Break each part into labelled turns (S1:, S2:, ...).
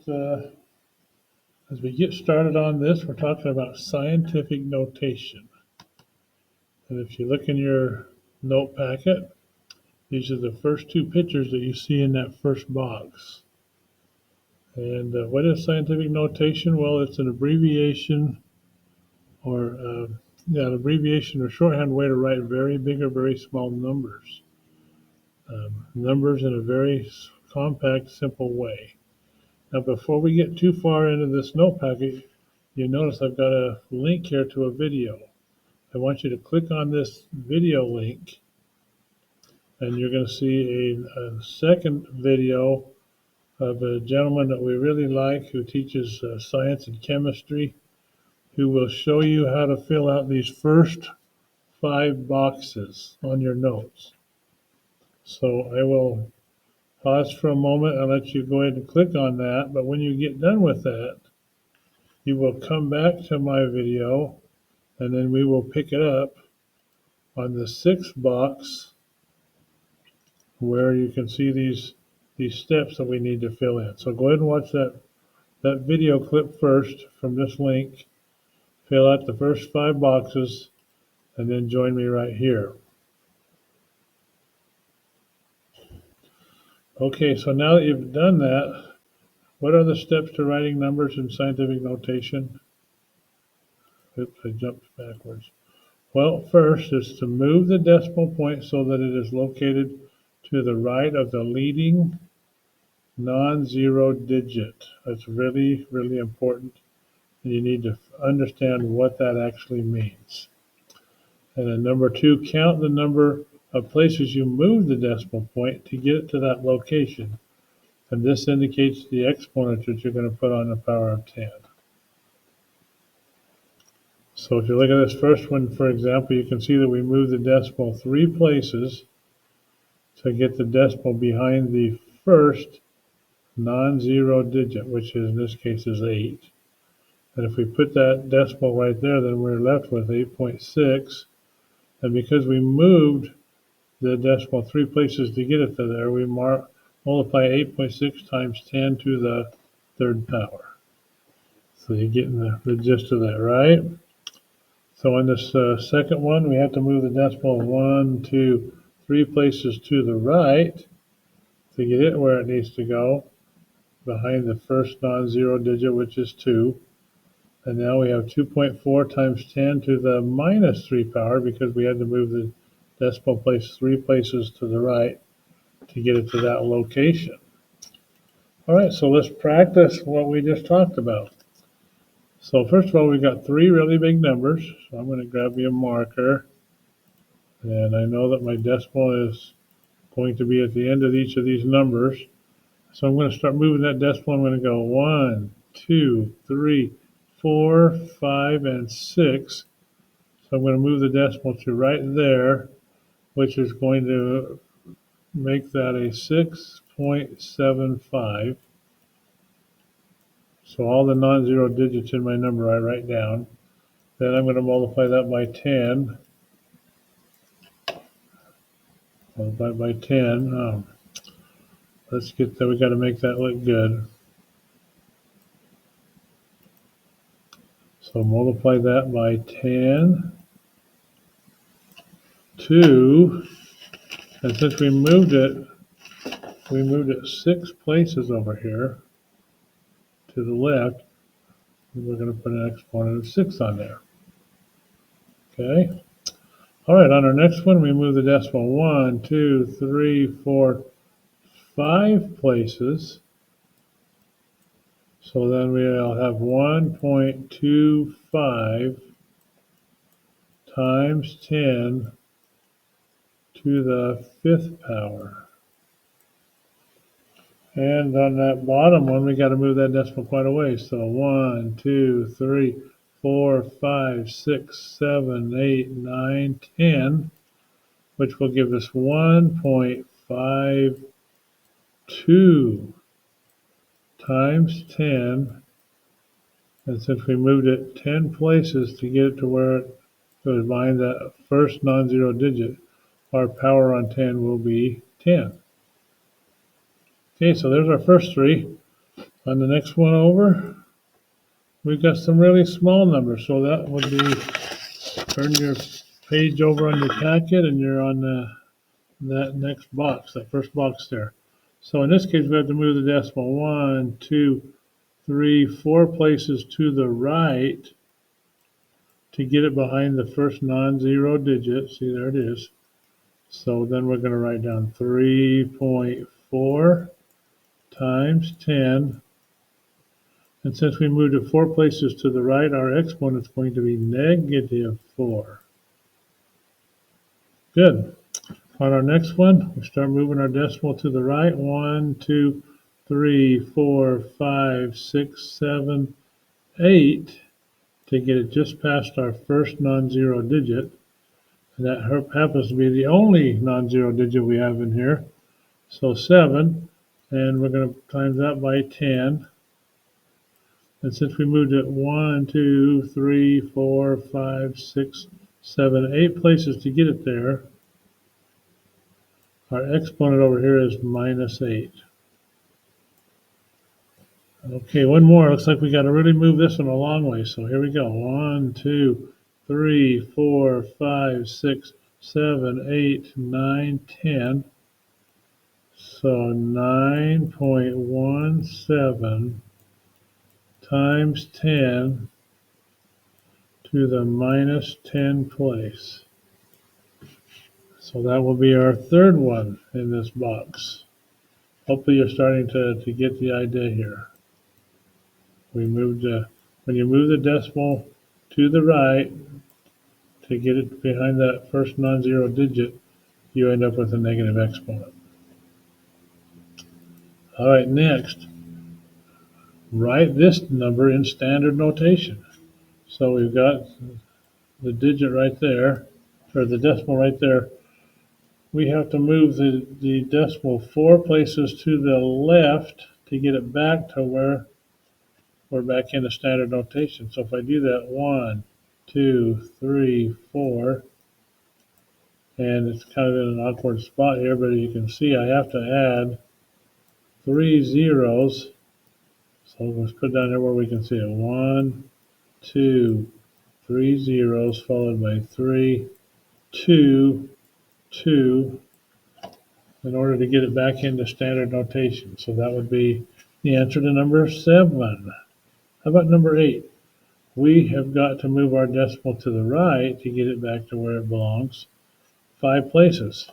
S1: as we get started on this, we're talking about scientific notation. And if you look in your note packet, these are the first two pictures that you see in that first box. And what is scientific notation? Well, it's an abbreviation an abbreviation or shorthand way to write very big or very small numbers. Numbers in a very compact, simple way. Now, before we get too far into this note packet, you notice I've got a link here to a video. I want you to click on this video link, and you're going to see a second video of a gentleman that we really like who teaches science and chemistry, who will show you how to fill out these first 5 boxes on your notes. So I will pause for a moment and let you go ahead and click on that. But when you get done with that, you will come back to my video, and then we will pick it up on the 6th box where you can see these steps that we need to fill in. So go ahead and watch that video clip first from this link. Fill out the first 5 boxes, and then join me right here. Okay, so now that you've done that, what are the steps to writing numbers in scientific notation? Oops, I jumped backwards. Well, first is to move the decimal point so that it is located to the right of the leading non-zero digit. That's really, really important. And you need to understand what that actually means. And then number 2, count the number of places you move the decimal point to get it to that location. And this indicates the exponent that you're going to put on the power of 10. So if you look at this first one, for example, you can see that we moved the decimal 3 places to get the decimal behind the first non-zero digit, which is, in this case, is 8. And if we put that decimal right there, then we're left with 8.6. And because we moved the decimal 3 places to get it to there, we multiply 8.6 times 10 to the 3rd power. So you're getting the gist of that, right? So on this second one, we have to move the decimal 1, 2, 3 places to the right to get it where it needs to go, behind the first non-zero digit, which is 2. And now we have 2.4 times 10 to the minus 3 power because we had to move the decimal place 3 places to the right to get it to that location. All right, so let's practice what we just talked about. So first of all, we've got 3 really big numbers. So I'm going to grab me a marker. And I know that my decimal is going to be at the end of each of these numbers. So I'm going to start moving that decimal. I'm going to go 1, 2, 3, 4, 5, and 6. So I'm going to move the decimal to right there, which is going to make that a 6.75. So all the non-zero digits in my number I write down. Then I'm going to multiply that by 10. Multiply by 10. Let's get that. We got to make that look good. So multiply that by 10. 2. And since we moved it 6 places over here to the left, we're going to put an exponent of 6 on there. Okay. All right, on our next one, we move the decimal 1, 2, 3, 4, 5 places. So then we'll have 1.25 times 10 to the 5th power. And on that bottom one, we got to move that decimal quite a ways. So 1, 2, 3, 4, 5, 6, 7, 8, 9, 10, which will give us 1.52 times 10. And since we moved it 10 places to get it to where it goes behind that first non-zero digit, our power on 10 will be 10. Okay, so there's our first 3. On the next one over, we've got some really small numbers. So that would be, turn your page over on your packet and you're on that next box, that first box there. So in this case, we have to move the decimal 1, 2, 3, 4 places to the right to get it behind the first non-zero digit. See, there it is. So then we're going to write down 3.4 times 10. And since we moved it 4 places to the right, our exponent is going to be -4. Good. On our next one, we start moving our decimal to the right. 1, 2, 3, 4, 5, 6, 7, 8 to get it just past our first non-zero digit. And that happens to be the only non-zero digit we have in here. So 7, and we're going to times that by 10. And since we moved it 1, 2, 3, 4, 5, 6, 7, 8 places to get it there, our exponent over here is -8. Okay, one more. Looks like we got to really move this one a long way. So here we go. 1, 2, 3, 4, 5, 6, 7, 8, 9, 10. So 9.17 times 10 to the -10 place. So that will be our third one in this box. Hopefully you're starting to get the idea here. When you move the decimal to the right to get it behind that first non-zero digit, you end up with a negative exponent. All right, next, write this number in standard notation. So we've got the digit right there, or the decimal right there. We have to move the decimal 4 places to the left to get it back to where we're back into standard notation. So if I do that, 1, 2, 3, 4, and it's kind of in an awkward spot here, but you can see I have to add 3 zeros. So let's put down here where we can see it. 1, 2, 3 zeros followed by 3, 2, 2 in order to get it back into standard notation. So that would be the answer to number 7. How about number 8? We have got to move our decimal to the right to get it back to where it belongs, 5 places.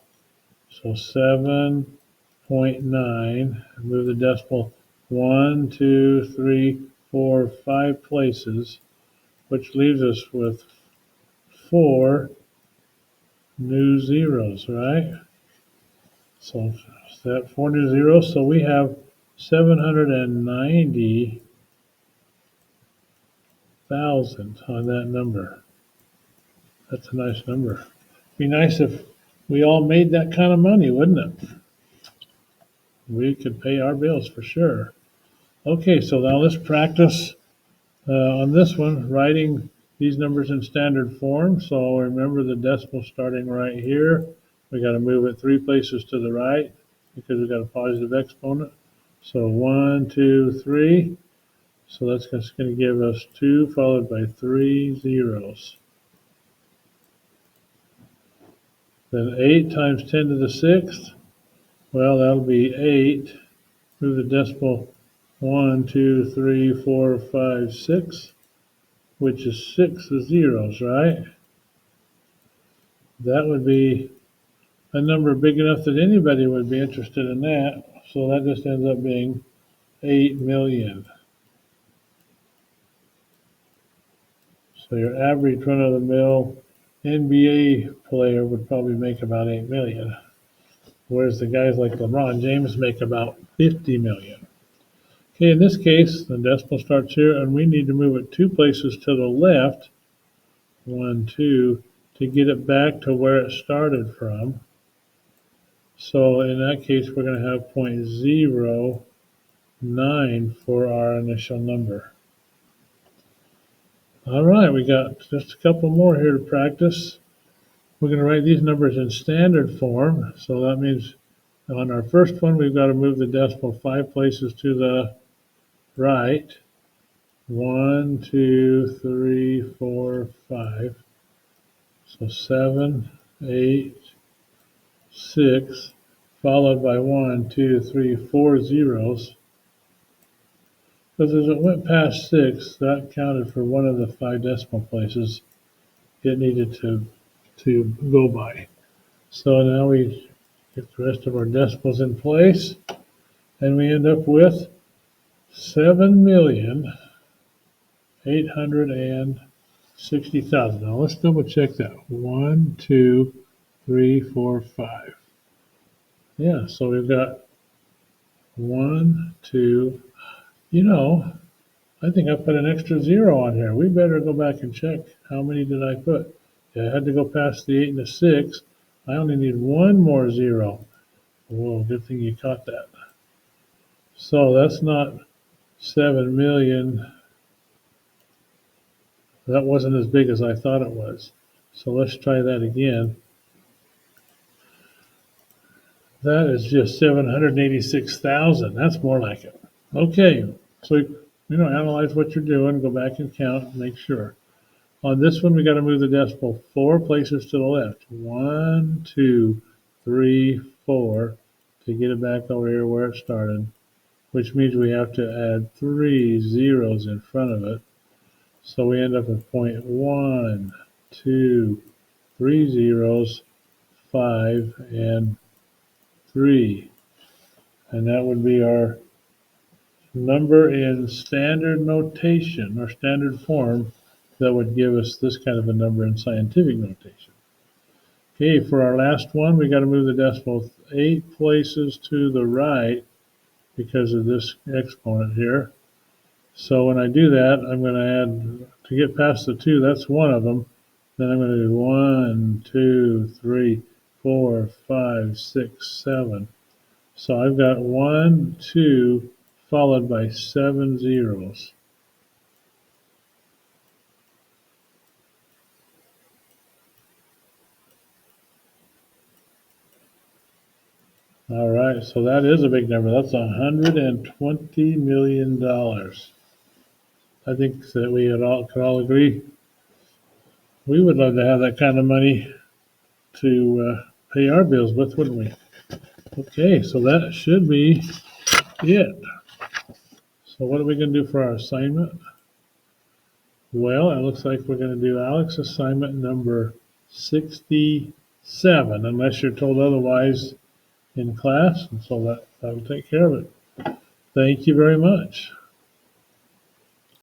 S1: So 7.9, move the decimal 1, 2, 3, 4, 5 places, which leaves us with 4 new zeros, right? So that 4 new zeros, so we have 790,000 on that number. That's a nice number. It'd be nice if we all made that kind of money, wouldn't it? We could pay our bills for sure. Okay, so now let's practice on this one, writing these numbers in standard form. So remember the decimal starting right here. We got to move it 3 places to the right because we've got a positive exponent. So 1, 2, 3. So that's just going to give us 2 followed by 3 zeros. Then 8 times 10 to the 6th. Well, that'll be 8. Move the decimal 1, 2, 3, 4, 5, 6, which is 6 zeros, right? That would be a number big enough that anybody would be interested in that. So that just ends up being 8 million. So your average run-of-the-mill NBA player would probably make about 8 million, whereas the guys like LeBron James make about 50 million. Okay, in this case, the decimal starts here, and we need to move it 2 places to the left, 1, 2, to get it back to where it started from. So in that case, we're going to have 0.09 for our initial number. All right, we got just a couple more here to practice. We're going to write these numbers in standard form. So that means on our first one, we've got to move the decimal 5 places to the right, 1, 2, 3, 4, 5. So 7, 8, 6, followed by 1, 2, 3, 4 zeros. Because as it went past 6, that counted for one of the 5 decimal places it needed to go by. So now we get the rest of our decimals in place, and we end up with 7,860,000. Now let's double check that. 1, 2, 3, 4, 5. Yeah, so we've got 1, 2. You know, I think I put an extra zero on here. We better go back and check. How many did I put? Yeah, I had to go past the 8 and the 6. I only need one more zero. Whoa, good thing you caught that. So that's not 7 million. That wasn't as big as I thought it was. So let's try that again. That is just 786,000. That's more like it. Okay, so analyze what you're doing, go back and count, and make sure. On this one, we got to move the decimal 4 places to the left. 1, 2, 3, 4 to get it back over here where it started, which means we have to add 3 zeros in front of it. So we end up with 0.1, 2, 3 zeros, 5, and 3. And that would be our number in standard notation or standard form that would give us this kind of a number in scientific notation. Okay, for our last one, we got to move the decimal 8 places to the right because of this exponent here. So when I do that, I'm going to add, to get past the 2, that's one of them. Then I'm going to do 1, 2, 3, 4, 5, 6, 7. So I've got 1, 2, followed by 7 zeros. All right, so that is a big number. That's $120 million. I think that we could all agree we would love to have that kind of money to pay our bills with, wouldn't we? Okay, so that should be it. So what are we going to do for our assignment? Well, it looks like we're going to do Alex assignment number 67, unless you're told otherwise in class, and so that will take care of it. Thank you very much.